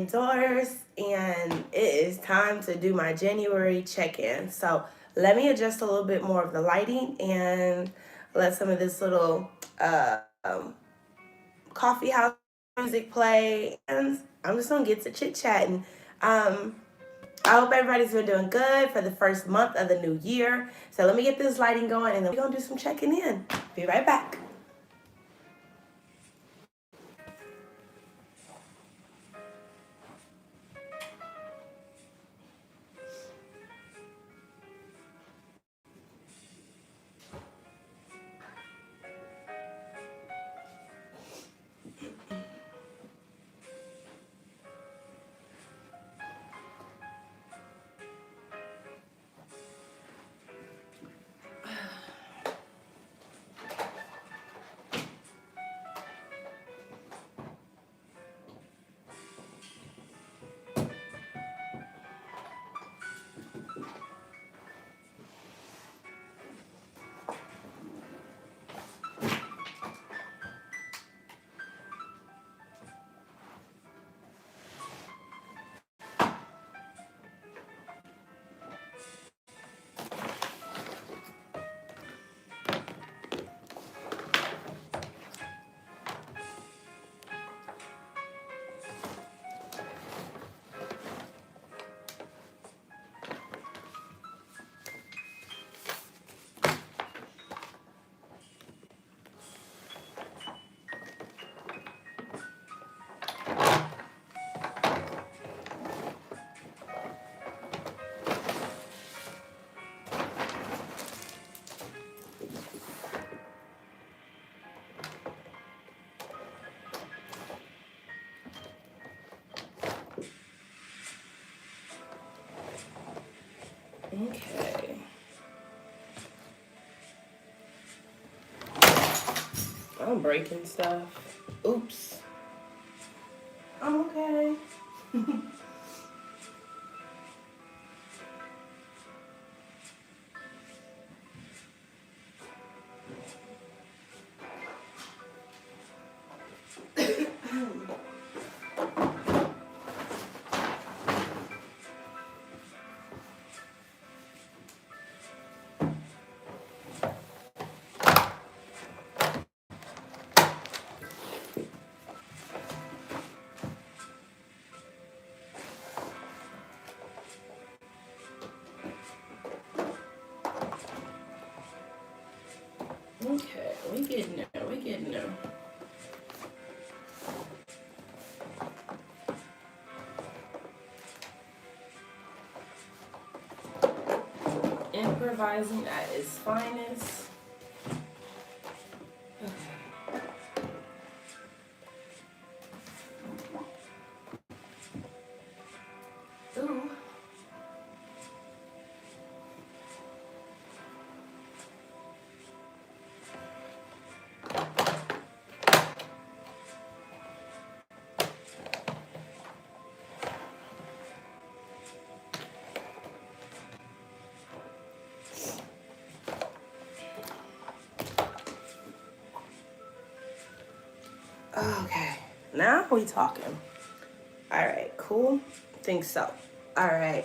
indoors, and it is time to do my January check-in. So let me adjust a little bit more of the lighting and let some of this little coffee house music play, and I'm just gonna get to chit chatting. Um, I hope everybody's been doing good for the first month of the new year. So let me get this lighting going, and then we're gonna do some checking in. Be right back. Okay. I'm breaking stuff. Oops. I'm okay. Okay, we getting there. We getting there. Improvising at its finest. Ooh. Okay, now we talking. All right, cool. Think so. All right.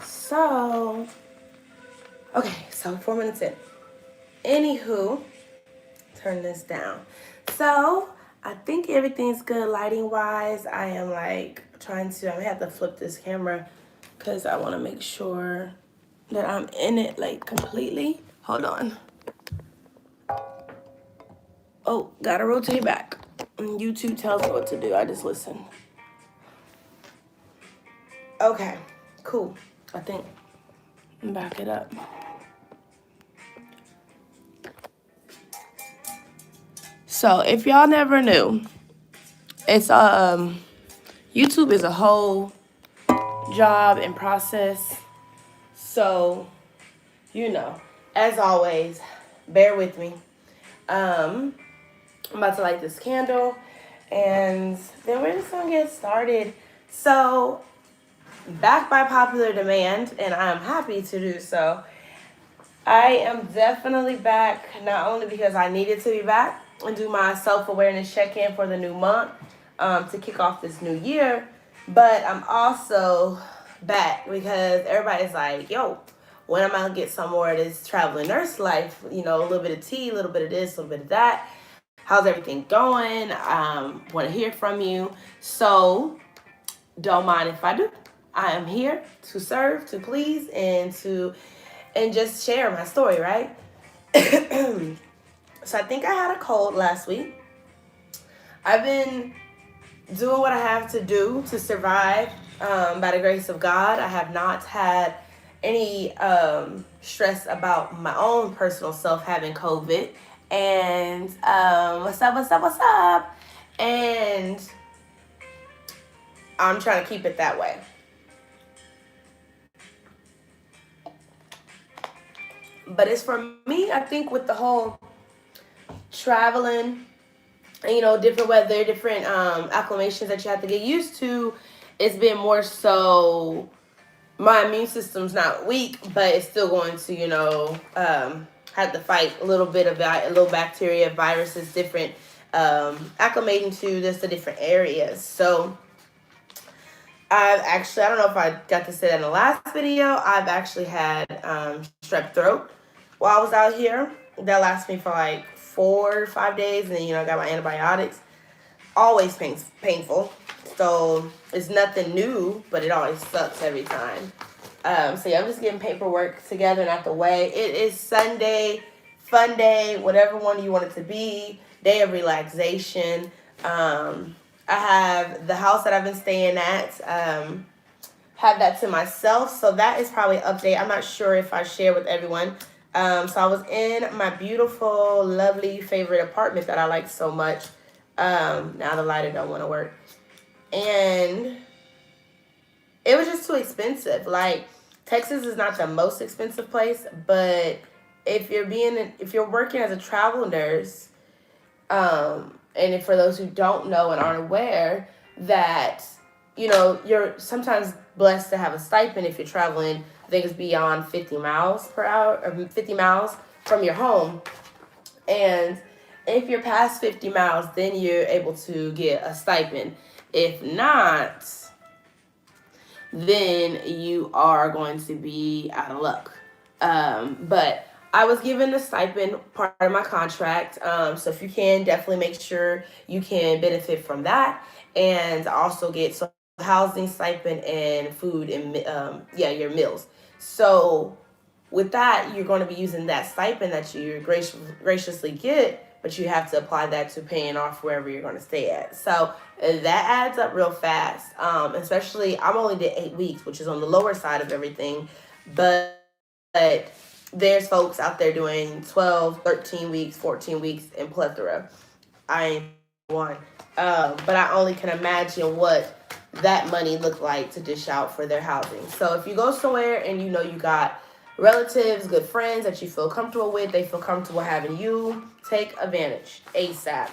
So, okay, so 4 minutes in. Anywho, turn this down. So, I think everything's good lighting wise. I am like trying to, I'm gonna have to flip this camera because I want to make sure that I'm in it like completely. Hold on. Oh, gotta rotate back. YouTube tells me what to do. I just listen. Okay, cool. I think back it up. So if y'all never knew, it's YouTube is a whole job and process. So, you know, as always, bear with me. I'm about to light this candle, and then we're just gonna get started. So, back by popular demand, and I'm happy to do so, I am definitely back, not only because I needed to be back and do my self-awareness check-in for the new month, to kick off this new year, But I'm also back because everybody's like, yo, when am I gonna get some more of this traveling nurse life? You know, a little bit of tea, a little bit of this, a little bit of that. How's everything going? Want to hear from you. So don't mind if I do. I am here to serve, to please, and just share my story, right? So I think I had a cold last week. I've been doing what I have to do to survive by the grace of God. I have not had any stress about my own personal self having COVID. And what's up, what's up, what's up? And I'm trying to keep it that way. But it's for me, I think, with the whole traveling, and, different weather, different acclimations that you have to get used to, it's been more so my immune system's not weak, but it's still going to, have to fight a little bit of a little bacteria, viruses, different acclimating to just the different areas. So I don't know if I got to say that in the last video, I've actually had strep throat while I was out here. That lasted me for like 4 or 5 days, and then, I got my antibiotics. Always painful. So it's nothing new, but it always sucks every time. So yeah, I'm just getting paperwork together and out the way. It is Sunday, fun day, whatever one you want it to be, day of relaxation. I have the house that I've been staying at, have that to myself. So that is probably an update. I'm not sure if I share with everyone. So I was in my beautiful, lovely, favorite apartment that I like so much. Now the lighter don't want to work. And it was just too expensive. Like, Texas is not the most expensive place, but if you're working as a travel nurse, and if for those who don't know and aren't aware, that you're sometimes blessed to have a stipend if you're traveling. I think it's beyond 50 miles per hour, or 50 miles from your home, and if you're past 50 miles, then you're able to get a stipend. If not, then you are going to be out of luck. But I was given the stipend part of my contract. So if you can, definitely make sure you can benefit from that, and also get some housing stipend and food and your meals. So with that, you're going to be using that stipend that you graciously get, but you have to apply that to paying off wherever you're going to stay at. So that adds up real fast. Especially, I'm only did 8 weeks, which is on the lower side of everything, but there's folks out there doing 12, 13 weeks, 14 weeks in plethora. I ain't one. But I only can imagine what that money looked like to dish out for their housing. So if you go somewhere and you got relatives, good friends that you feel comfortable with, they feel comfortable having you, take advantage ASAP.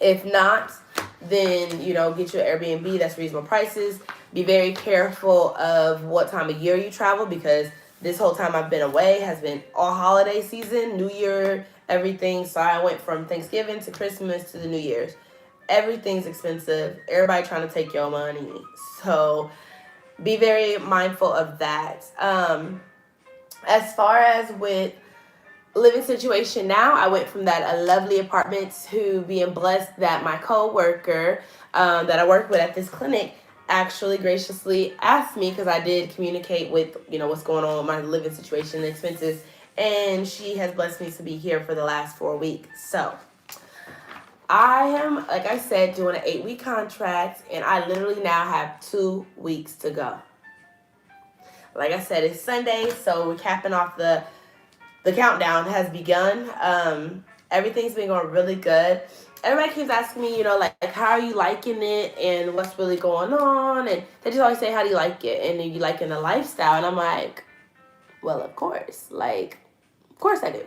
If not, then get your Airbnb that's reasonable prices. Be very careful of what time of year you travel, because this whole time I've been away has been all holiday season, New Year, everything. So I went from Thanksgiving to Christmas to the New Year's. Everything's expensive. Everybody trying to take your money. So be very mindful of that. As far as with living situation now, I went from that a lovely apartment to being blessed that my co-worker that I work with at this clinic actually graciously asked me, because I did communicate with what's going on with my living situation and expenses, and she has blessed me to be here for the last 4 weeks. So I am, like I said, doing an 8-week contract, and I literally now have 2 weeks to go. Like I said, it's Sunday, so we're capping off the countdown has begun. Everything's been going really good. Everybody keeps asking me, like how are you liking it and what's really going on? And they just always say, how do you like it? And are you liking the lifestyle? And I'm like, well, of course. Of course I do.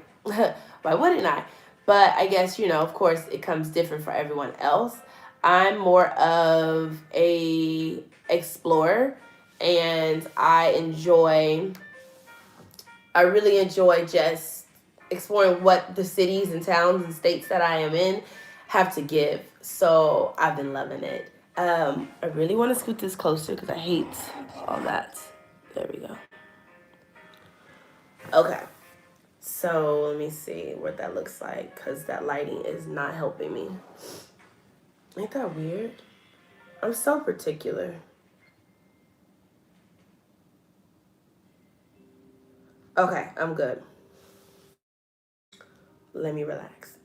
Why wouldn't I? But I guess, of course, it comes different for everyone else. I'm more of a explorer, and I really enjoy just exploring what the cities and towns and states that I am in have to give. So I've been loving it. I really want to scoot this closer because I hate all that. There we go. Okay. So let me see what that looks like because that lighting is not helping me. Ain't that weird? I'm so particular. Okay, I'm good. Let me relax.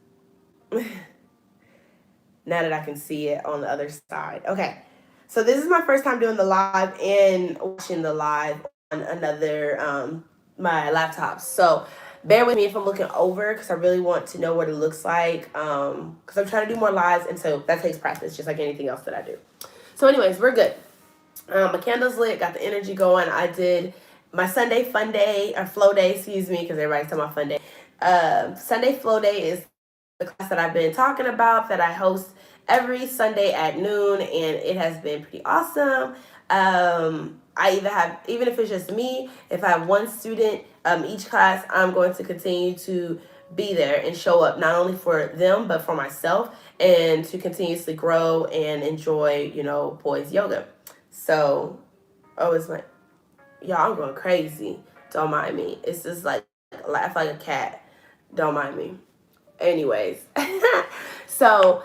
Now that I can see it on the other side. Okay. So this is my first time doing the live and watching the live on another my laptop. So bear with me if I'm looking over because I really want to know what it looks like. Because I'm trying to do more lives, and so that takes practice, just like anything else that I do. So, anyways, we're good. My candle's lit, got the energy going. I did my Sunday fun day, or flow day, excuse me, because everybody's talking about fun day. Sunday flow day is the class that I've been talking about that I host every Sunday at noon, and it has been pretty awesome. I either have, even if it's just me, if I have one student each class, I'm going to continue to be there and show up not only for them but for myself, and to continuously grow and enjoy, boys yoga. So, oh, it's like, y'all, I'm going crazy. Don't mind me. It's just like, I laugh like a cat. Don't mind me. Anyways, so,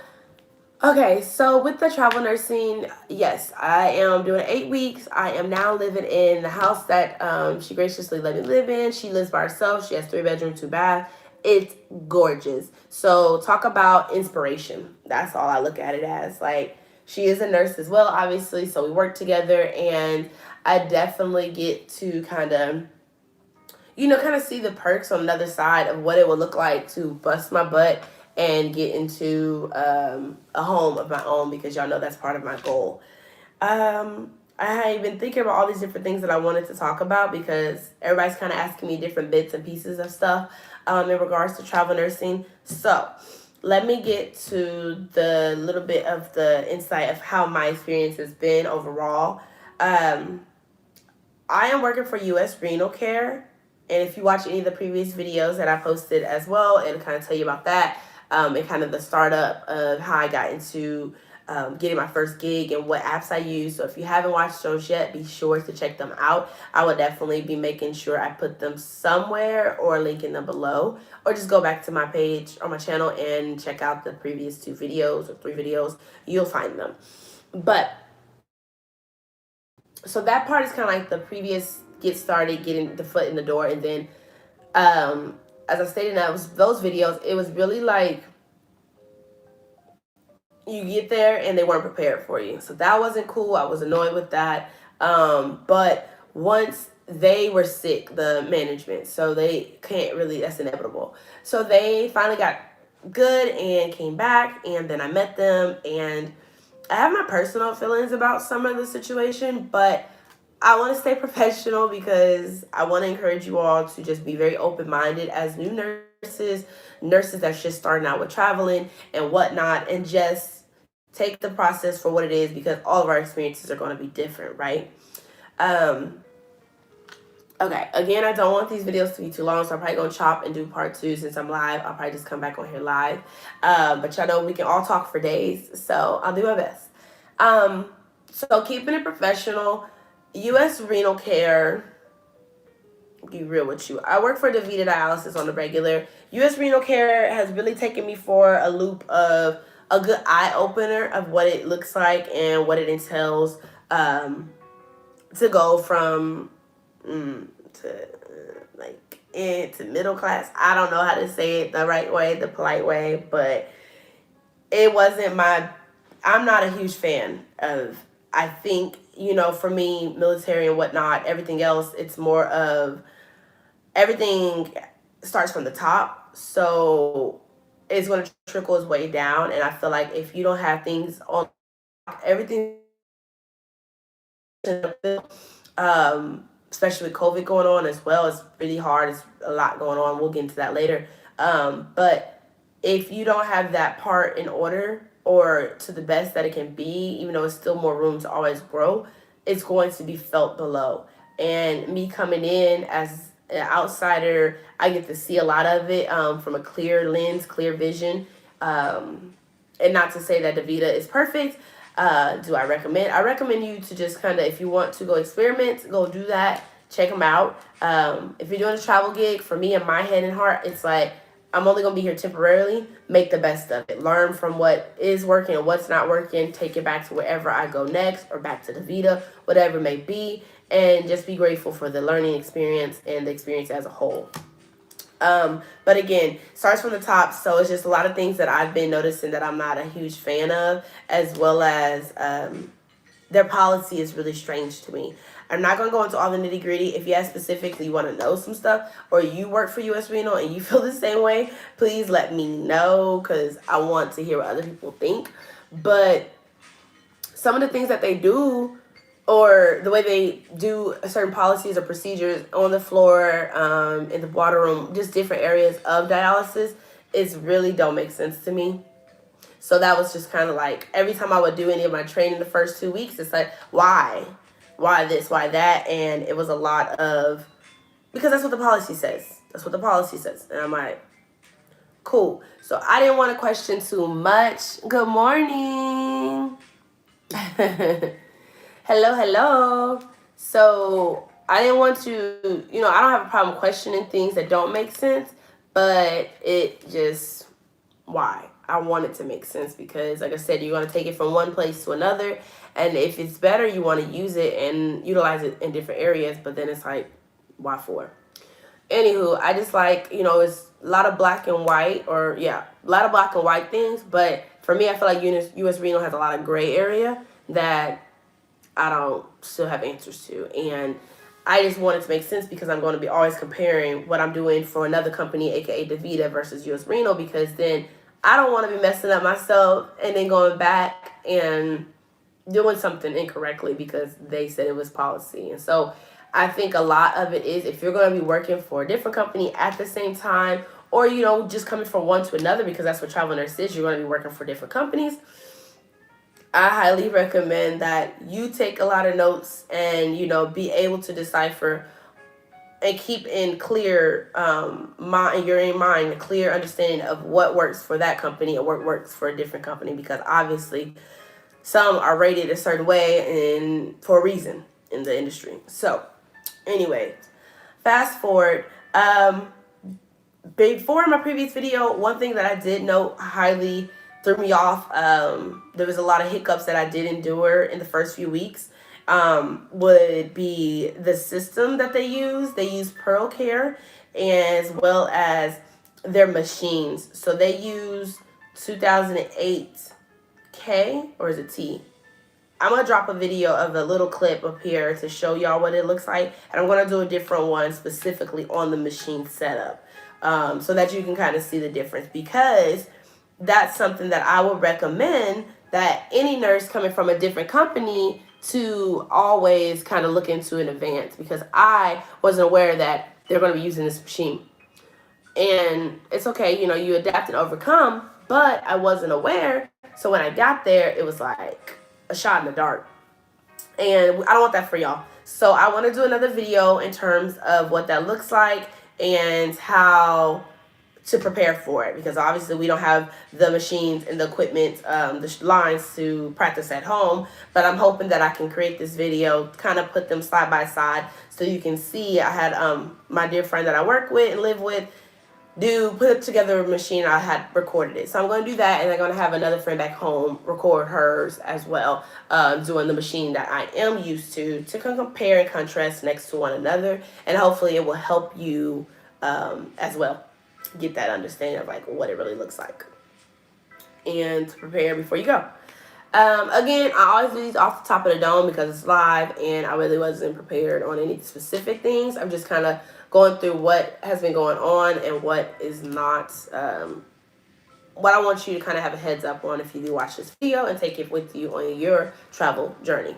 okay, so with the travel nursing, yes, I am doing 8 weeks. I am now living in the house that she graciously let me live in. She lives by herself. She has 3 bedroom, 2 bath. It's gorgeous. So talk about inspiration. That's all I look at it as. Like, she is a nurse as well, obviously, so we work together, and I definitely get to kind of see the perks on the other side of what it would look like to bust my butt and get into a home of my own, because y'all know that's part of my goal. I had been thinking about all these different things that I wanted to talk about because everybody's kind of asking me different bits and pieces of stuff in regards to travel nursing. So let me get to the little bit of the insight of how my experience has been overall. I am working for U.S. Renal Care. And if you watch any of the previous videos that I posted as well, it'll kind of tell you about that, and kind of the startup of how I got into getting my first gig and what apps I use. So if you haven't watched those yet, be sure to check them out. I would definitely be making sure I put them somewhere or linking them below, or just go back to my page or my channel and check out the previous 2 videos or 3 videos. You'll find them. But so that part is kind of like the previous get started, getting the foot in the door, and then as I stated in those videos, it was really like you get there and they weren't prepared for you. So that wasn't cool. I was annoyed with that. But once they were sick, the management, so they can't really, that's inevitable. So they finally got good and came back, and then I met them, and I have my personal feelings about some of the situation, but I want to stay professional because I want to encourage you all to just be very open-minded as new nurses that's just starting out with traveling and whatnot, and just take the process for what it is, because all of our experiences are going to be different, right? Okay, again, I don't want these videos to be too long, so I'm probably going to chop and do part 2 since I'm live. I'll probably just come back on here live. But y'all know we can all talk for days, so I'll do my best. So keeping it professional, U.S. Renal Care, be real with you. I work for DaVita Dialysis on the regular. U.S. Renal Care has really taken me for a loop of a good eye-opener of what it looks like and what it entails to go from to middle class. I don't know how to say it the right way, the polite way, but it wasn't I'm not a huge fan of, I think, for me, military and whatnot, everything else, it's more of everything starts from the top. So it's going to trickle its way down. And I feel like if you don't have things on everything, especially with COVID going on as well, it's really hard. It's a lot going on. We'll get into that later. But if you don't have that part in order or to the best that it can be, even though it's still more room to always grow, it's going to be felt below. And me coming in as an outsider, I get to see a lot of it from a clear lens, clear vision. And not to say that DaVita is perfect. Do I recommend? I recommend you to just kind of, if you want to go experiment, go do that. Check them out. If you're doing a travel gig, for me, in my head and heart, it's like, I'm only going to be here temporarily. Make the best of it. Learn from what is working and what's not working. Take it back to wherever I go next, or back to the Vita, whatever it may be. And just be grateful for the learning experience and the experience as a whole. But again, starts from the top. So it's just a lot of things that I've been noticing that I'm not a huge fan of, as well as their policy is really strange to me. I'm not going to go into all the nitty gritty. If you have specifically want to know some stuff, or you work for US Renal and you feel the same way, please let me know, because I want to hear what other people think. But some of the things that they do, or the way they do certain policies or procedures on the floor, in the water room, just different areas of dialysis, is really don't make sense to me. So that was just kind of like, every time I would do any of my training the first 2 weeks, it's like, why? Why this? Why that? And it was a lot of, because that's what the policy says. That's what the policy says. And I'm like, cool. So I didn't want to question too much. Good morning. Hello, hello. So I didn't want to, I don't have a problem questioning things that don't make sense, but it just, why? I want it to make sense, because like I said, you're going to take it from one place to another, and if it's better, you want to use it and utilize it in different areas, but then it's like, why for? Anywho, I just like, it's a lot of black and white, a lot of black and white things, but for me, I feel like US Renal has a lot of gray area that I don't still have answers to, and I just want it to make sense, because I'm going to be always comparing what I'm doing for another company, aka DaVita, versus US Renal, because then I don't want to be messing up myself and then going back and doing something incorrectly because they said it was policy. And so I think a lot of it is, if you're going to be working for a different company at the same time, or, just coming from one to another, because that's what travel nurse is, you're going to be working for different companies, I highly recommend that you take a lot of notes and, be able to decipher and keep in clear mind, a clear understanding of what works for that company and what works for a different company, because obviously some are rated a certain way and for a reason in the industry. So anyway, fast forward. Before my previous video, one thing that I did note highly threw me off, there was a lot of hiccups that I did endure in the first few weeks, would be the system that they use. They use Pearl Care, as well as their machines. So they use 2008 K, or is it T? I'm going to drop a video of a little clip up here to show y'all what it looks like. And I'm going to do a different one specifically on the machine setup, so that you can kind of see the difference, because that's something that I would recommend that any nurse coming from a different company to always kind of look into in advance, because I wasn't aware that they're going to be using this machine. And it's okay, you adapt and overcome, but I wasn't aware. So when I got there, it was like a shot in the dark. And I don't want that for y'all. So I want to do another video in terms of what that looks like and how to prepare for it, because obviously we don't have the machines and the equipment, the lines to practice at home. But I'm hoping that I can create this video, kind of put them side by side, so you can see. I had my dear friend that I work with and live with put together a machine. I had recorded it, so I'm going to do that, and I'm going to have another friend back home record hers as well, doing the machine that I am used to compare and contrast next to one another, and hopefully it will help you as well get that understanding of like what it really looks like, and to prepare before you go. Again, I always do these off the top of the dome because it's live, and I really wasn't prepared on any specific things. I'm just kind of going through what has been going on and what is not, what I want you to kind of have a heads up on if you do watch this video and take it with you on your travel journey.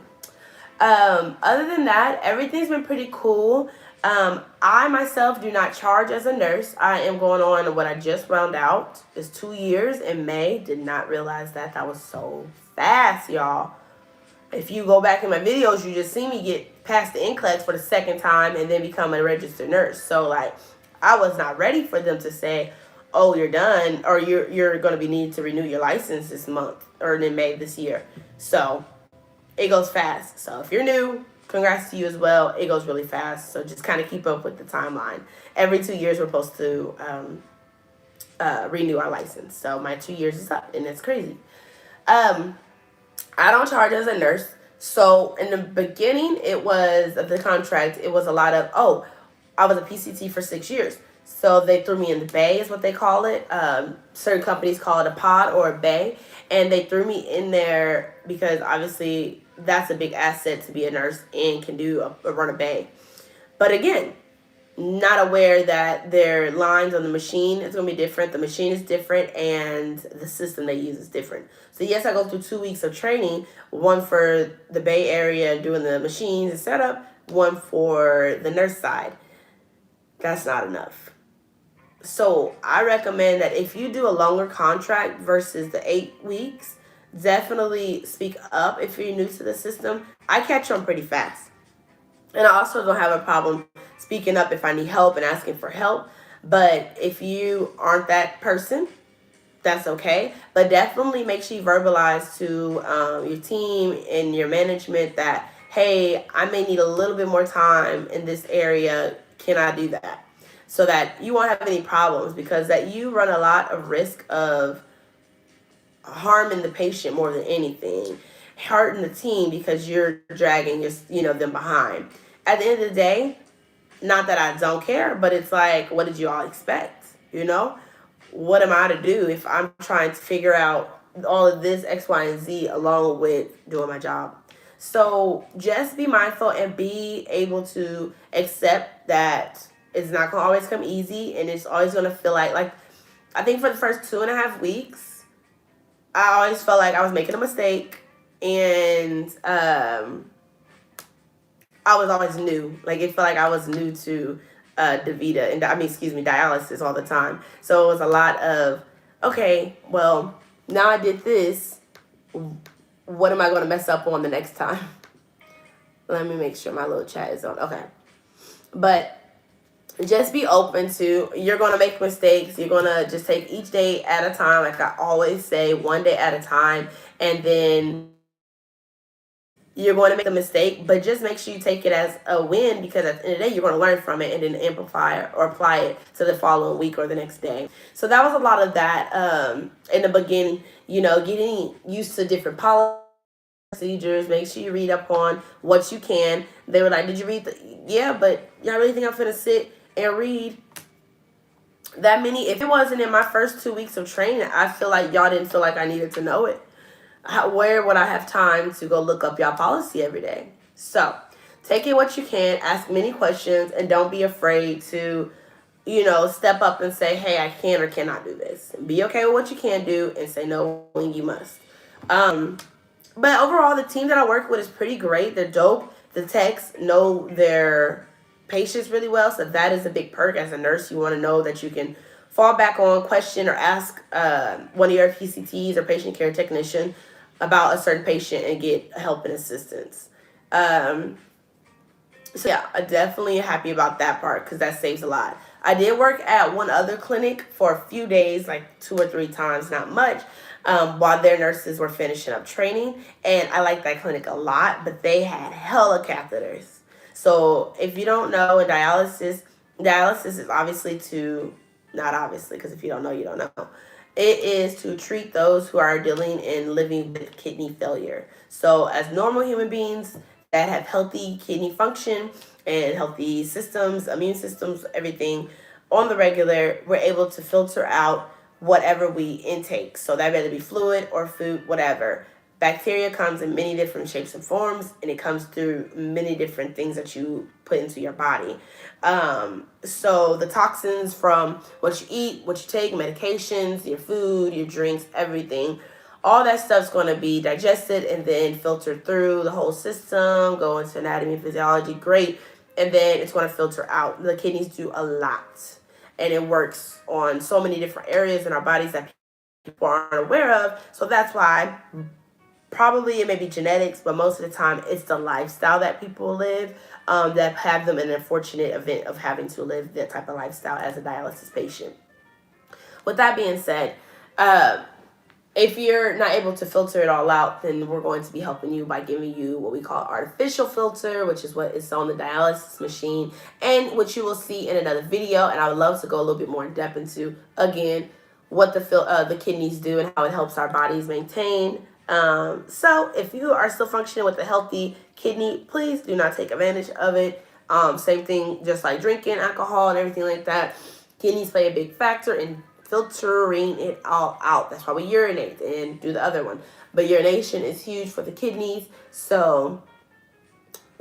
Other than that, everything's been pretty cool. I myself do not charge as a nurse. I am going on what I just round out. It's 2 years in May. Did not realize that. That was so fast, y'all. If you go back in my videos, you just see me get past the NCLEX for the second time and then become a registered nurse. So, like, I was not ready for them to say, oh, you're done, or you're going to be needing to renew your license this month or in May this year. So it goes fast. So if you're new, congrats to you as well. It goes really fast. So just kind of keep up with the timeline. Every 2 years, we're supposed to renew our license. So my 2 years is up, and it's crazy. Um, I don't charge as a nurse. So in the beginning, it was of the contract. It was a lot of, oh, I was a PCT for 6 years. So they threw me in the bay, is what they call it. Certain companies call it a pod or a bay. And they threw me in there because obviously that's a big asset to be a nurse and can do run a bay. But again, not aware that their lines on the machine is going to be different. The machine is different, and the system they use is different. So yes, I go through 2 weeks of training, one for the Bay Area doing the machines and setup, one for the nurse side. That's not enough. So I recommend that if you do a longer contract versus the 8 weeks, definitely speak up if you're new to the system. I catch on pretty fast. And I also don't have a problem speaking up if I need help and asking for help. But if you aren't that person, that's okay. But definitely make sure you verbalize to your team and your management that, hey, I may need a little bit more time in this area. Can I do that? So that you won't have any problems, because that you run a lot of risk of harming the patient more than anything, hurting the team because you're dragging them behind. At the end of the day, not that I don't care, but it's like, what did you all expect? What am I to do if I'm trying to figure out all of this X, Y, and Z along with doing my job? So just be mindful and be able to accept that it's not going to always come easy, and it's always going to feel like I think for the first 2.5 weeks, I always felt like I was making a mistake, and I was always new. Like, it felt like I was new to DaVita, and dialysis all the time. So it was a lot of, okay, well, now I did this. What am I going to mess up on the next time? Let me make sure my little chat is on. Okay. But just be open to, you're going to make mistakes. You're going to just take each day at a time. Like I always say, one day at a time. And then you're going to make a mistake, but just make sure you take it as a win, because at the end of the day, you're going to learn from it and then amplify it or apply it to the following week or the next day. So that was a lot of that in the beginning, getting used to different policies, procedures. Make sure you read up on what you can. They were like, did you read yeah, but y'all really think I'm finna sit and read that many? If it wasn't in my first 2 weeks of training, I feel like y'all didn't feel like I needed to know it. Where would I have time to go look up y'all policy every day? So take it what you can, ask many questions, and don't be afraid to, step up and say, hey, I can or cannot do this. Be okay with what you can do and say no when you must. But overall, the team that I work with is pretty great. They're dope. The techs know their patients really well, so that is a big perk. As a nurse, you want to know that you can fall back on, question, or ask one of your PCTs or patient care technician about a certain patient and get help and assistance. So yeah, I'm definitely happy about that part, because that saves a lot. I did work at one other clinic for a few days, like 2 or 3 times, not much, while their nurses were finishing up training. And I liked that clinic a lot, but they had hella catheters. So if you don't know, dialysis is obviously not obviously, because if you don't know, you don't know. It is to treat those who are dealing and living with kidney failure. So as normal human beings that have healthy kidney function and healthy systems, immune systems, everything on the regular, we're able to filter out whatever we intake. So that whether be fluid or food, whatever. Bacteria comes in many different shapes and forms, and it comes through many different things that you put into your body. So the toxins from what you eat, what you take, medications, your food, your drinks, everything, all that stuff's going to be digested and then filtered through the whole system, go into anatomy and physiology, great, and then it's going to filter out. The kidneys do a lot, and it works on so many different areas in our bodies that people aren't aware of. So that's why probably it may be genetics, but most of the time it's the lifestyle that people live that have them in an unfortunate event of having to live that type of lifestyle as a dialysis patient. with that being said, if you're not able to filter it all out, then we're going to be helping you by giving you what we call artificial filter, which is what is on the dialysis machine, and which you will see in another video. And I would love to go a little bit more in depth into, again, what the kidneys do and how it helps our bodies maintain. So if you are still functioning with a healthy kidney, please do not take advantage of it. Same thing, just like drinking alcohol and everything like that. Kidneys play a big factor in filtering it all out. That's why we urinate and do the other one. But urination is huge for the kidneys, so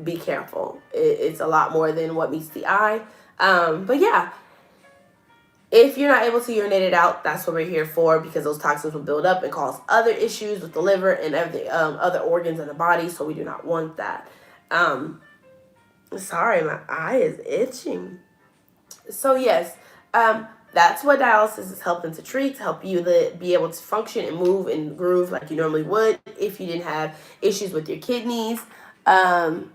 be careful. It's a lot more than what meets the eye. But yeah, if you're not able to urinate it out, that's what we're here for, because those toxins will build up and cause other issues with the liver and everything, other organs in the body, so we do not want that. Sorry, my eye is itching. So yes, that's what dialysis is helping to treat, to help you to be able to function and move and groove like you normally would if you didn't have issues with your kidneys. Okay.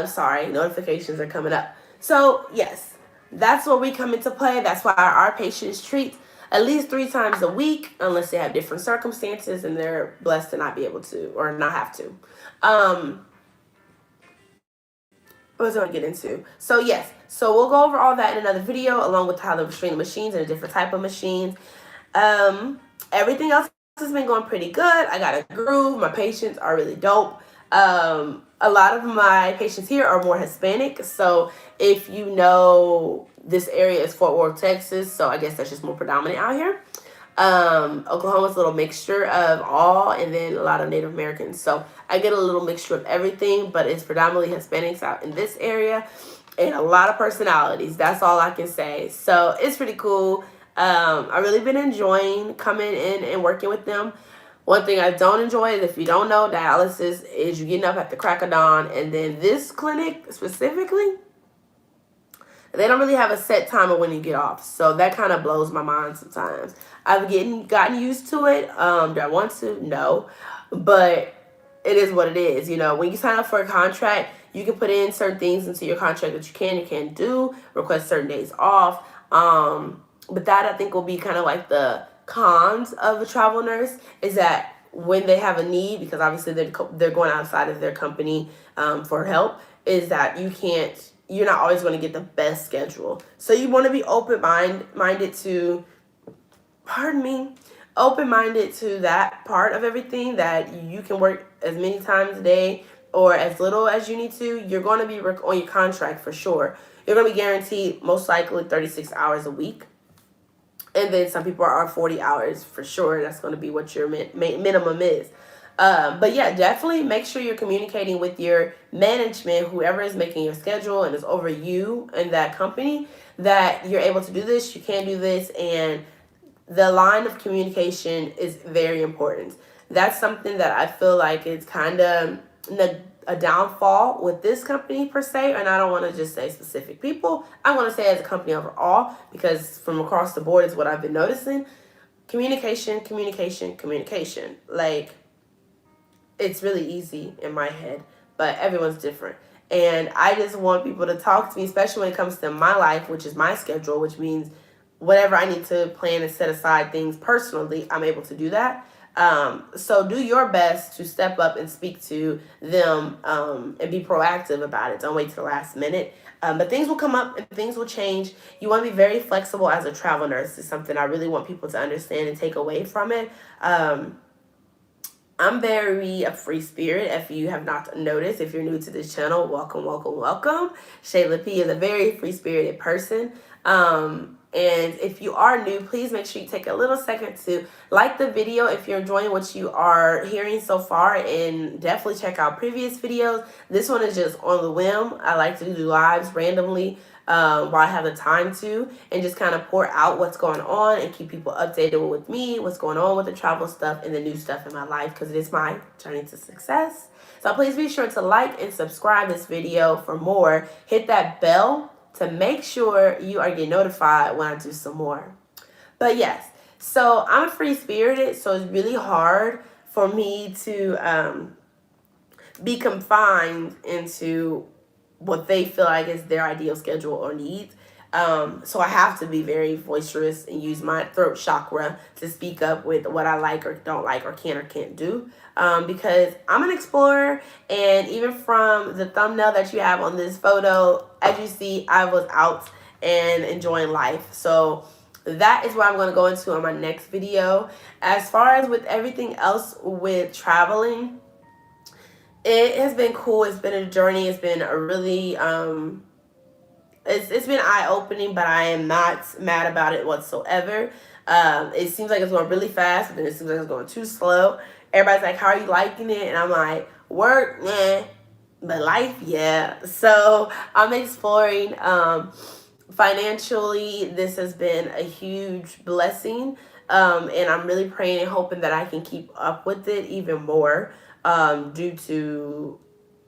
Sorry, notifications are coming up. So yes, that's where we come into play. That's why our patients treat at least 3 times a week, unless they have different circumstances and they're blessed to not be able to or not have to. What was I going to get into? So yes, so we'll go over all that in another video, along with how to restrain the machines and a different type of machines. Everything else has been going pretty good. I got a groove. My patients are really dope. A lot of my patients here are more Hispanic. So if you know, this area is Fort Worth, Texas. So I guess that's just more predominant out here. Oklahoma's a little mixture of all, and then a lot of Native Americans. So I get a little mixture of everything, but it's predominantly Hispanics out in this area, and a lot of personalities. That's all I can say. So it's pretty cool. I've really been enjoying coming in and working with them. One thing I don't enjoy is, if you don't know, dialysis is you getting up at the crack of dawn, and then this clinic specifically, they don't really have a set time of when you get off. So that kind of blows my mind sometimes. I've gotten used to it. Do I want to? No. But it is what it is. You know, when you sign up for a contract, you can put in certain things into your contract that you can't do, request certain days off. But that, I think, will be kind of like the cons of a travel nurse, is that when they have a need, because obviously they're going outside of their company for help, is that you're not always going to get the best schedule. So you want to be open-minded to, open-minded to that part of everything, that you can work as many times a day or as little as you need to. You're going to be on your contract for sure. You're going to be guaranteed most likely 36 hours a week. And then some people are 40 hours for sure. That's going to be what your minimum is. But yeah, definitely make sure you're communicating with your management, whoever is making your schedule and is over you and that company, that you're able to do this, you can do this, and the line of communication is very important. That's something that I feel like is kind of a downfall with this company per se, and I don't want to just say specific people. I want to say as a company overall, because from across the board is what I've been noticing. Communication. Like, it's really easy in my head, but everyone's different. And I just want people to talk to me, especially when it comes to my life, which is my schedule, which means whatever I need to plan and set aside things personally, I'm able to do that. So do your best to step up and speak to them and be proactive about it. Don't wait till the last minute. But things will come up and things will change. You want to be very flexible as a travel nurse. Is something I really want people to understand and take away from it. I'm very a free spirit. If you have not noticed, if you're new to this channel, welcome. Shayla P is a very free-spirited person. And if you are new, please make sure you take a little second to like the video if you're enjoying what you are hearing so far, and definitely check out previous videos. This one is just on the whim. I like to do lives randomly while I have the time to, and just kind of pour out what's going on and keep people updated with me, what's going on with the travel stuff and the new stuff in my life, because it is my journey to success. So please be sure to like and subscribe this video for more. Hit that bell to make sure you are getting notified when I do some more. But yes, so I'm free-spirited, so it's really hard for me to be confined into what they feel like is their ideal schedule or needs. So I have to be very boisterous and use my throat chakra to speak up with what I like or don't like or can or can't do. Because I'm an explorer, and even from the thumbnail that you have on this photo, as you see, I was out and enjoying life. So that is what I'm going to go into on my next video. As far as with everything else with traveling, it has been cool. It's been a journey. It's been a really it's been eye-opening, but I am not mad about it whatsoever. It seems like it's going really fast, but then it seems like it's going too slow. Everybody's like, how are you liking it? And I'm like, work, meh, but life, yeah. So I'm exploring. Financially, this has been a huge blessing, and I'm really praying and hoping that I can keep up with it even more, due to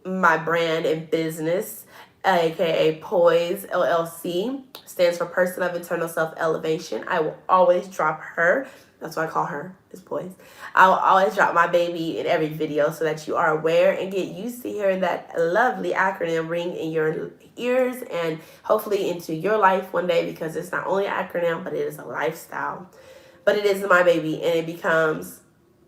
my brand and business, aka Poise LLC, stands for Person of Internal Self Elevation. I will always drop her. That's what I call her, is Poise. I will always drop my baby in every video so that you are aware and get used to hearing that lovely acronym ring in your ears and hopefully into your life one day, because it's not only an acronym, but it is a lifestyle. But it is my baby, and it becomes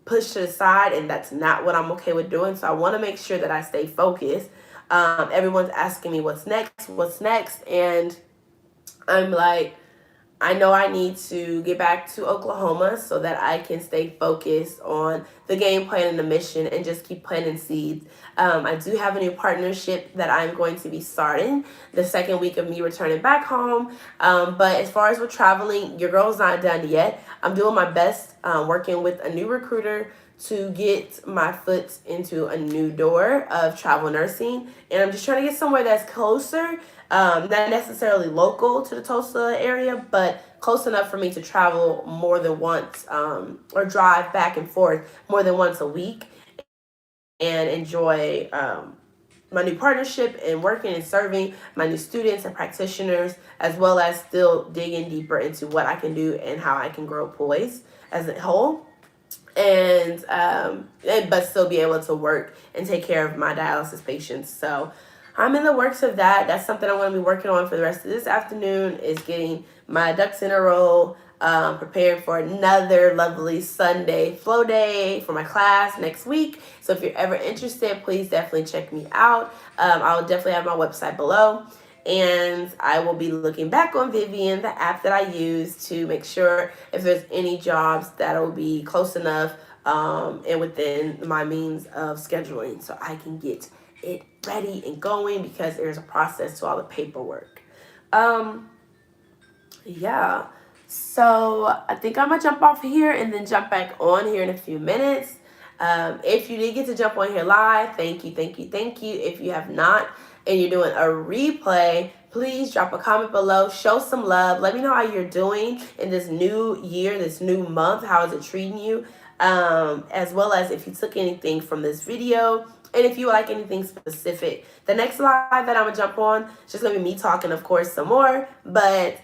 pushed to the side, and that's not what I'm okay with doing. So I want to make sure that I stay focused. Everyone's asking me what's next, and I'm like, I know I need to get back to Oklahoma so that I can stay focused on the game plan and the mission and just keep planting seeds. I do have a new partnership that I'm going to be starting the second week of me returning back home. But as far as with traveling, your girl's not done yet. I'm doing my best, working with a new recruiter to get my foot into a new door of travel nursing. And I'm just trying to get somewhere that's closer, not necessarily local to the Tulsa area, but close enough for me to travel more than once, or drive back and forth more than once a week, and enjoy my new partnership and working and serving my new students and practitioners, as well as still digging deeper into what I can do and how I can grow Poise as a whole. And but still be able to work and take care of my dialysis patients. So I'm in the works of that. That's something I'm going to be working on for the rest of this afternoon, is getting my ducks in a row, preparing for another lovely Sunday flow day for my class next week. So if you're ever interested, please definitely check me out. I'll definitely have my website below. And I will be looking back on Vivian, the app that I use, to make sure if there's any jobs that will be close enough, and within my means of scheduling, so I can get it ready and going, because there's a process to all the paperwork. Yeah. So I think I'm going to jump off here and then jump back on here in a few minutes. If you did get to jump on here live, thank you. If you have not, and you're doing a replay, please drop a comment below. Show some love. Let me know how you're doing in this new year, this new month. How is it treating you? As well as if you took anything from this video, and if you like anything specific. The next live that I'm going to jump on, it's just going to be me talking, of course, some more. But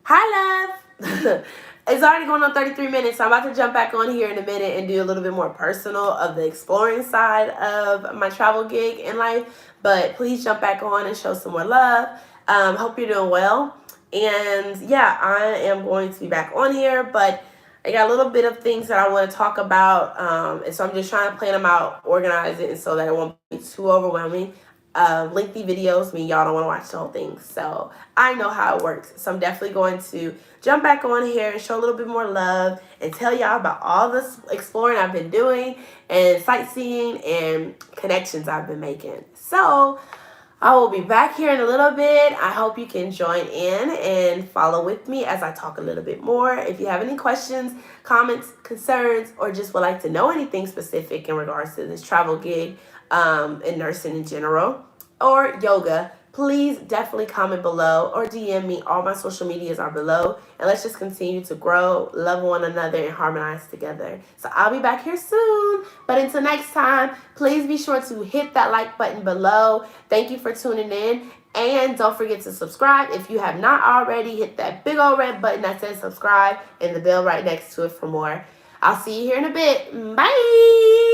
hi, love. It's already going on 33 minutes, so I'm about to jump back on here in a minute and do a little bit more personal of the exploring side of my travel gig in life. But please jump back on and show some more love. Hope you're doing well. And yeah, I am going to be back on here, but I got a little bit of things that I want to talk about. And so I'm just trying to plan them out, organize it, and so that it won't be too overwhelming. Lengthy videos mean y'all don't want to watch the whole thing. So I know how it works. So I'm definitely going to jump back on here and show a little bit more love and tell y'all about all this exploring I've been doing and sightseeing and connections I've been making. So I will be back here in a little bit. I hope you can join in and follow with me as I talk a little bit more. If you have any questions, comments, concerns, or just would like to know anything specific in regards to this travel gig, and nursing in general, or yoga, please definitely comment below or DM me. All my social medias are below, and let's just continue to grow, love one another, and harmonize together. So I'll be back here soon. But until next time, please be sure to hit that like button below. Thank you for tuning in. And don't forget to subscribe. If you have not already, hit that big old red button that says subscribe and the bell right next to it for more. I'll see you here in a bit. Bye.